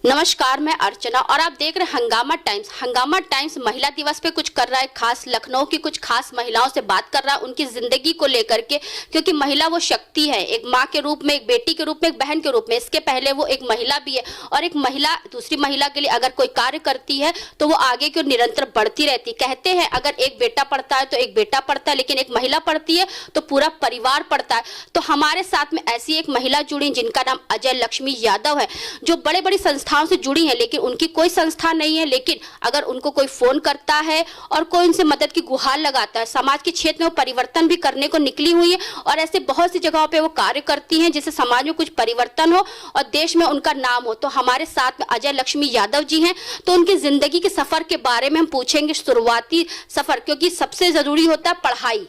नमस्कार, मैं अर्चना और आप देख रहे हैं हंगामा टाइम्स। हंगामा टाइम्स महिला दिवस पे कुछ कर रहा है खास, लखनऊ की कुछ खास महिलाओं से बात कर रहा है उनकी जिंदगी को लेकर के, क्योंकि महिला वो शक्ति है, एक माँ के रूप में, एक बेटी के रूप में, एक बहन के रूप में। इसके पहले वो एक महिला भी है और एक महिला दूसरी महिला के लिए अगर कोई कार्य करती है तो वो आगे की ओर निरंतर बढ़ती रहती। कहते हैं अगर एक बेटा पढ़ता है तो एक बेटा पढ़ता है, लेकिन एक महिला पढ़ती है तो पूरा परिवार पढ़ता है। तो हमारे साथ में ऐसी एक महिला जुड़ी जिनका नाम अजय लक्ष्मी यादव है, जो बड़े बड़ी संस्थाओं से जुड़ी है, लेकिन उनकी कोई संस्था नहीं है। लेकिन अगर उनको कोई फोन करता है और कोई उनसे मदद की गुहार लगाता है, समाज के क्षेत्र में वो परिवर्तन भी करने को निकली हुई है और ऐसे बहुत सी जगहों पे वो कार्य करती हैं जिससे समाज में कुछ परिवर्तन हो और देश में उनका नाम हो। तो हमारे साथ में अजय लक्ष्मी यादव जी हैं, तो उनकी जिंदगी के सफर के बारे में हम पूछेंगे, शुरुआती सफर, क्योंकि सबसे जरूरी होता है पढ़ाई।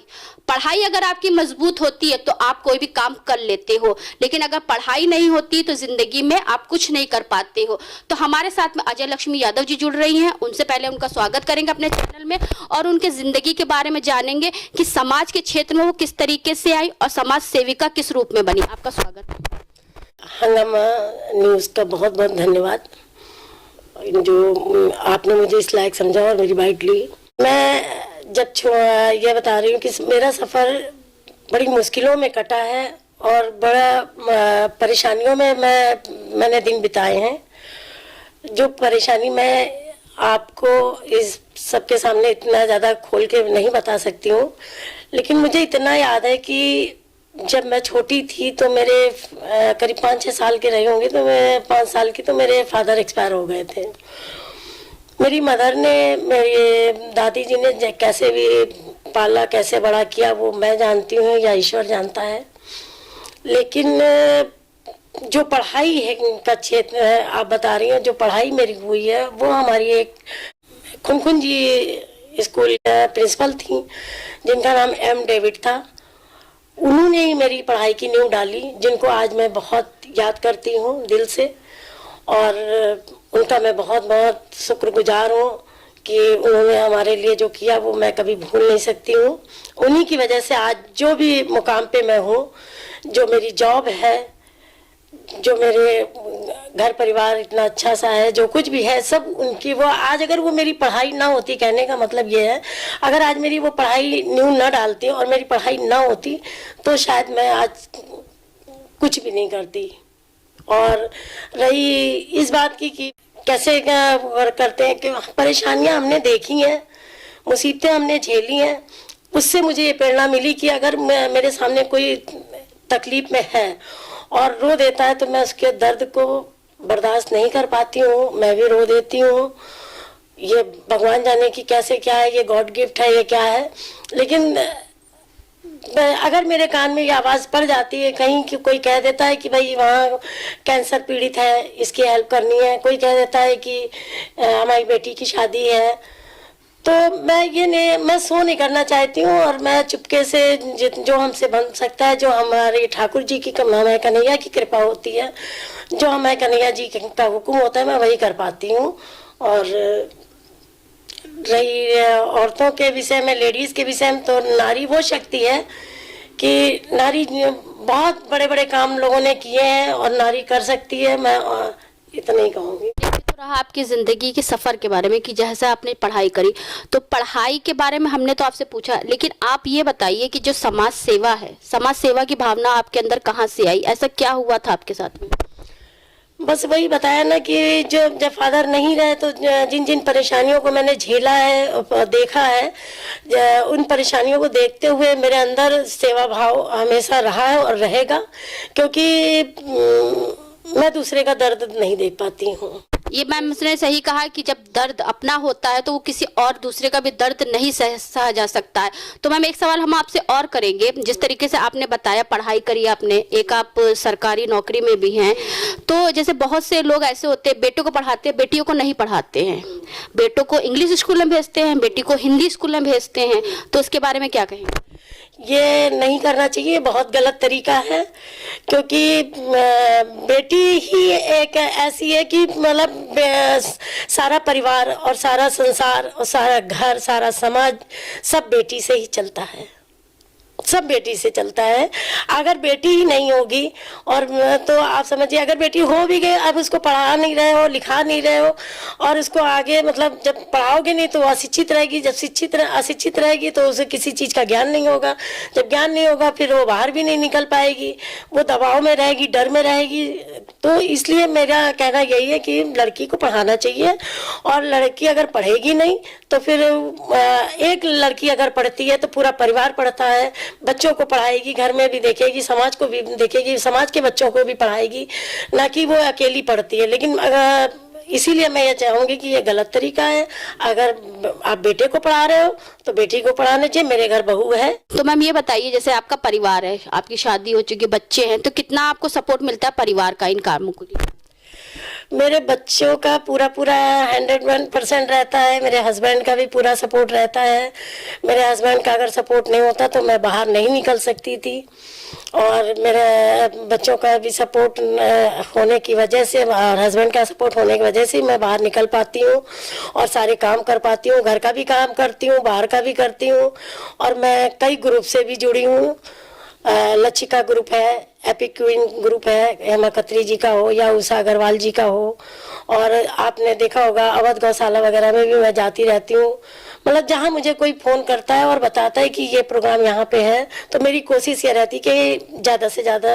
पढ़ाई अगर आपकी मजबूत होती है तो आप कोई भी काम कर लेते हो, लेकिन अगर पढ़ाई नहीं होती तो जिंदगी में आप कुछ नहीं कर पाते हो। तो हमारे साथ में अजय लक्ष्मी यादव जी जुड़ रही हैं, उनसे पहले उनका स्वागत करेंगे अपने चैनल में और उनके जिंदगी के बारे में जानेंगे कि समाज के क्षेत्र में वो किस तरीके से आई और समाज सेविका किस रूप में बनी। आपका स्वागत। हंगामा न्यूज का बहुत बहुत धन्यवाद जो आपने मुझे इस लायक समझा और मेरी बाइट ली। मैं जब ये बता रही हूँ कि मेरा सफ़र बड़ी मुश्किलों में कटा है और बड़ा परेशानियों में मैंने दिन बिताए हैं। जो परेशानी मैं आपको इस सबके सामने इतना ज़्यादा खोल के नहीं बता सकती हूँ, लेकिन मुझे इतना याद है कि जब मैं छोटी थी तो मेरे करीब 5-6 साल के रहे होंगे, तो मैं 5 साल की, तो मेरे फादर एक्सपायर हो गए थे। मेरी मदर ने, मेरी दादी जी ने कैसे भी पाला, कैसे बड़ा किया, वो मैं जानती हूँ या ईश्वर जानता है। लेकिन जो पढ़ाई है का क्षेत्र है, आप बता रही हैं, जो पढ़ाई मेरी हुई है वो हमारी एक खुनखुन जी स्कूल प्रिंसिपल थी जिनका नाम एम डेविड था। उन्होंने ही मेरी पढ़ाई की नींव डाली, जिनको आज मैं बहुत याद करती हूँ दिल से, और उनका मैं बहुत बहुत शुक्रगुजार हूँ कि उन्होंने हमारे लिए जो किया वो मैं कभी भूल नहीं सकती हूँ। उन्हीं की वजह से आज जो भी मुकाम पे मैं हूँ, जो मेरी जॉब है, जो मेरे घर परिवार इतना अच्छा सा है, जो कुछ भी है सब उनकी। वो आज अगर वो मेरी पढ़ाई ना होती, कहने का मतलब ये है, अगर आज मेरी वो पढ़ाई नींव ना डालती और मेरी पढ़ाई ना होती तो शायद मैं आज कुछ भी नहीं करती। और रही इस बात की कि कैसे वर्क करते हैं, कि परेशानियां हमने देखी हैं, मुसीबतें हमने झेली हैं, उससे मुझे ये प्रेरणा मिली कि अगर मेरे सामने कोई तकलीफ में है और रो देता है तो मैं उसके दर्द को बर्दाश्त नहीं कर पाती हूँ, मैं भी रो देती हूँ। ये भगवान जाने की कैसे क्या है, ये गॉड गिफ्ट है, ये क्या है। लेकिन अगर मेरे कान में ये आवाज़ पड़ जाती है कहीं कि कोई कह देता है कि भाई वहाँ कैंसर पीड़ित है, इसकी हेल्प करनी है, कोई कह देता है कि हमारी बेटी की शादी है, तो मैं सो नहीं करना चाहती हूँ और मैं चुपके से जो हमसे बन सकता है, जो हमारे ठाकुर जी की, हमारे कन्हैया की कृपा होती है, जो हमारे कन्हैया जी का हुक्म होता है, मैं वही कर पाती हूँ। और रही औरतों के विषय में, लेडीज़ के विषय में, तो नारी वो शक्ति है कि नारी बहुत बड़े बड़े काम लोगों ने किए हैं और नारी कर सकती है। मैं इतना ही कहूँगी। तो रहा आपकी जिंदगी के सफर के बारे में कि जैसे आपने पढ़ाई करी, तो पढ़ाई के बारे में हमने तो आपसे पूछा, लेकिन आप ये बताइए कि जो समाज सेवा है, समाज सेवा की भावना आपके अंदर कहाँ से आई? ऐसा क्या हुआ था आपके साथ में? बस वही बताया ना कि जब फादर नहीं रहे तो जिन जिन परेशानियों को मैंने झेला है, देखा है, उन परेशानियों को देखते हुए मेरे अंदर सेवा भाव हमेशा रहा है और रहेगा, क्योंकि मैं दूसरे का दर्द नहीं देख पाती हूँ। ये मैम उसने सही कहा कि जब दर्द अपना होता है तो वो किसी और दूसरे का भी दर्द नहीं सहा जा सकता है। तो मैम एक सवाल हम आपसे और करेंगे, जिस तरीके से आपने बताया पढ़ाई करी आपने, एक आप सरकारी नौकरी में भी हैं, तो जैसे बहुत से लोग ऐसे होते हैं बेटों को पढ़ाते हैं, बेटियों को नहीं पढ़ाते हैं, बेटों को इंग्लिश स्कूल में भेजते हैं, बेटी को हिंदी स्कूल में भेजते हैं, तो उसके बारे में क्या कहेंगे? ये नहीं करना चाहिए, बहुत गलत तरीका है, क्योंकि बेटी ही एक ऐसी है कि मतलब सारा परिवार और सारा संसार और सारा घर, सारा समाज सब बेटी से ही चलता है, सब बेटी से चलता है। अगर बेटी ही नहीं होगी और तो आप समझिए, अगर बेटी हो भी गई, अब उसको पढ़ा नहीं रहे हो, लिखा नहीं रहे हो, और उसको आगे मतलब जब पढ़ाओगे नहीं तो वो अशिक्षित रहेगी, जब अशिक्षित रहेगी तो उसे किसी चीज़ का ज्ञान नहीं होगा, जब ज्ञान नहीं होगा फिर वो बाहर भी नहीं निकल पाएगी, वो दबाव में रहेगी, डर में रहेगी। तो इसलिए मेरा कहना यही है कि लड़की को पढ़ाना चाहिए, और लड़की अगर पढ़ेगी नहीं तो फिर एक लड़की अगर पढ़ती है तो पूरा परिवार पढ़ता है, बच्चों को पढ़ाएगी, घर में भी देखेगी, समाज को भी देखेगी, समाज के बच्चों को भी पढ़ाएगी, ना कि वो अकेली पढ़ती है। लेकिन अगर इसीलिए मैं ये चाहूँगी कि ये गलत तरीका है। अगर आप बेटे को पढ़ा रहे हो तो बेटी को पढ़ाना चाहिए। मेरे घर बहू है। तो मैम ये बताइए, जैसे आपका परिवार है, आपकी शादी हो चुकी, बच्चे हैं, तो कितना आपको सपोर्ट मिलता है परिवार का इन कामों के लिए? मेरे बच्चों का पूरा 101% रहता है। मेरे हस्बैंड का भी पूरा सपोर्ट रहता है। मेरे हस्बैंड का अगर सपोर्ट नहीं होता तो मैं बाहर नहीं निकल सकती थी, और मेरे बच्चों का भी सपोर्ट होने की वजह से और हस्बैंड का सपोर्ट होने की वजह से मैं बाहर निकल पाती हूँ और सारे काम कर पाती हूँ। घर का भी काम करती हूँ, बाहर का भी करती हूँ, और मैं कई ग्रुप से भी जुड़ी हूँ। लच्छिका ग्रुप है, एपिक क्वीन ग्रुप है, हेमा खत्री जी का हो या उषा अग्रवाल जी का हो, और आपने देखा होगा अवध गौशाला वगैरह में भी मैं जाती रहती हूँ। मतलब जहाँ मुझे कोई फ़ोन करता है और बताता है कि ये प्रोग्राम यहाँ पे है, तो मेरी कोशिश ये रहती कि ज़्यादा से ज़्यादा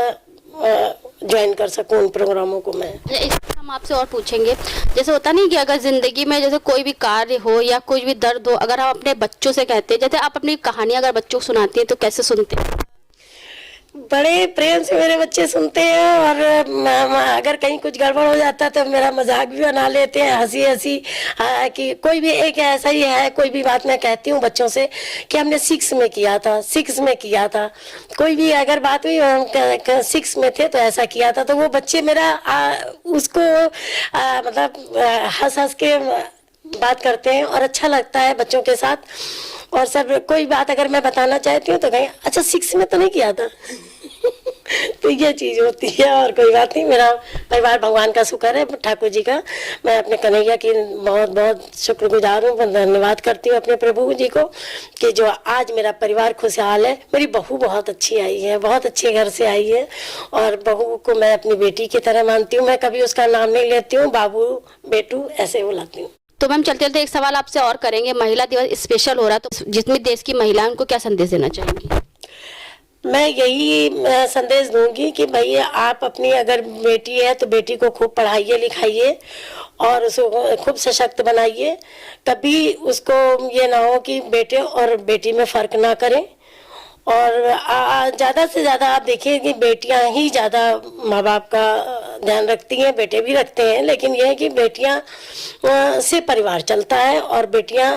ज्वाइन कर सकूँ उन प्रोग्रामों को मैं। हम आपसे और पूछेंगे, जैसे होता नहीं कि अगर जिंदगी में जैसे कोई भी कार्य हो या कोई भी दर्द हो, अगर हम अपने बच्चों से कहते हैं, जैसे आप अपनी कहानी अगर बच्चों को सुनाती है तो कैसे सुनते हैं? बड़े प्रेम से मेरे बच्चे सुनते हैं, और अगर कहीं कुछ गड़बड़ हो जाता है तो मेरा मजाक भी बना लेते हैं, हंसी हंसी कि कोई भी एक ऐसा ही है। कोई भी बात मैं कहती हूँ बच्चों से कि हमने 6 में किया था, 6 में किया था, कोई भी अगर बात हुई हम 6 में थे तो ऐसा किया था, तो वो बच्चे मेरा उसको मतलब हंस हंस के बात करते हैं और अच्छा लगता है बच्चों के साथ। और सब कोई बात अगर मैं बताना चाहती हूँ तो कहें अच्छा 6 में तो नहीं किया था। तो ये चीज़ होती है, और कोई बात नहीं। मेरा परिवार भगवान का शुक्र है, ठाकुर जी का। मैं अपने कन्हैया की बहुत बहुत शुक्रगुजार हूँ, धन्यवाद करती हूँ अपने प्रभु जी को कि जो आज मेरा परिवार खुशहाल है। मेरी बहू बहुत अच्छी आई है, बहुत अच्छे घर से आई है, और बहू को मैं अपनी बेटी की तरह मानती हूँ। मैं कभी उसका नाम नहीं लेती हूँ, बाबू बेटू ऐसे बुलाती हूँ। तो मैम चलते चलते एक सवाल आपसे और करेंगे, महिला दिवस स्पेशल हो रहा है तो जितने देश की महिलाएं उनको क्या संदेश देना चाहेंगी? मैं यही संदेश दूंगी कि भैया आप अपनी अगर बेटी है तो बेटी को खूब पढ़ाइए लिखाइए और उसको खूब सशक्त बनाइए। कभी उसको ये ना हो कि बेटे और बेटी में फ़र्क ना करें। और ज़्यादा से ज़्यादा आप देखिए कि बेटियां ही ज़्यादा माँ बाप का ध्यान रखती हैं, बेटे भी रखते हैं, लेकिन यह है कि बेटियां से परिवार चलता है। और बेटियां,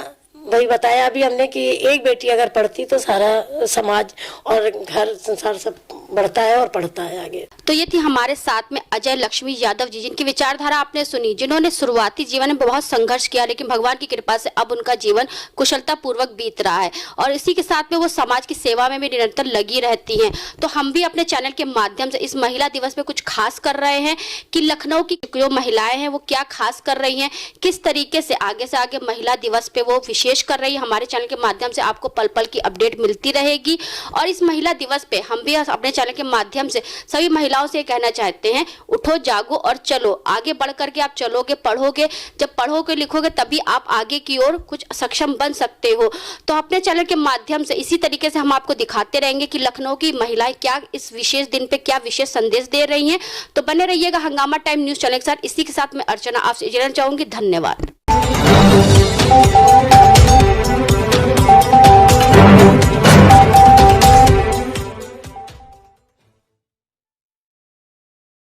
वही बताया अभी हमने कि एक बेटी अगर पढ़ती तो सारा समाज और घर संसार सब बढ़ता है और पढ़ता है आगे। तो ये थी हमारे साथ में अजय लक्ष्मी यादव जी, जिनकी विचारधारा आपने सुनी, जिन्होंने शुरुआती जीवन में बहुत संघर्ष किया, लेकिन भगवान की कृपा से अब उनका जीवन कुशलता पूर्वक बीत रहा है, और इसी के साथ में वो समाज की सेवा में भी निरंतर लगी रहती हैं। तो हम भी अपने चैनल के माध्यम से इस महिला दिवस पे कुछ खास कर रहे हैं कि लखनऊ की जो महिलाएं हैं वो क्या खास कर रही हैं, किस तरीके से आगे महिला दिवस पे वो विशेष कर रही है। हमारे चैनल के माध्यम से आपको पल पल की अपडेट मिलती रहेगी। और इस महिला दिवस पे हम भी अपने चैनल के माध्यम से सभी महिलाओं से कहना चाहते हैं, उठो जागो और चलो, आगे बढ़ करके आप चलोगे, पढ़ोगे, जब पढ़ोगे लिखोगे तभी आप आगे की ओर कुछ सक्षम बन सकते हो। तो अपने चैनल के माध्यम से इसी तरीके से हम आपको दिखाते रहेंगे कि लखनऊ की महिलाएं क्या इस विशेष दिन पे क्या विशेष संदेश दे रही हैं। तो बने रहिएगा हंगामा टाइम न्यूज चैनल के साथ। इसी के साथ मैं अर्चना आपसे इजाजत चाहूंगी। धन्यवाद।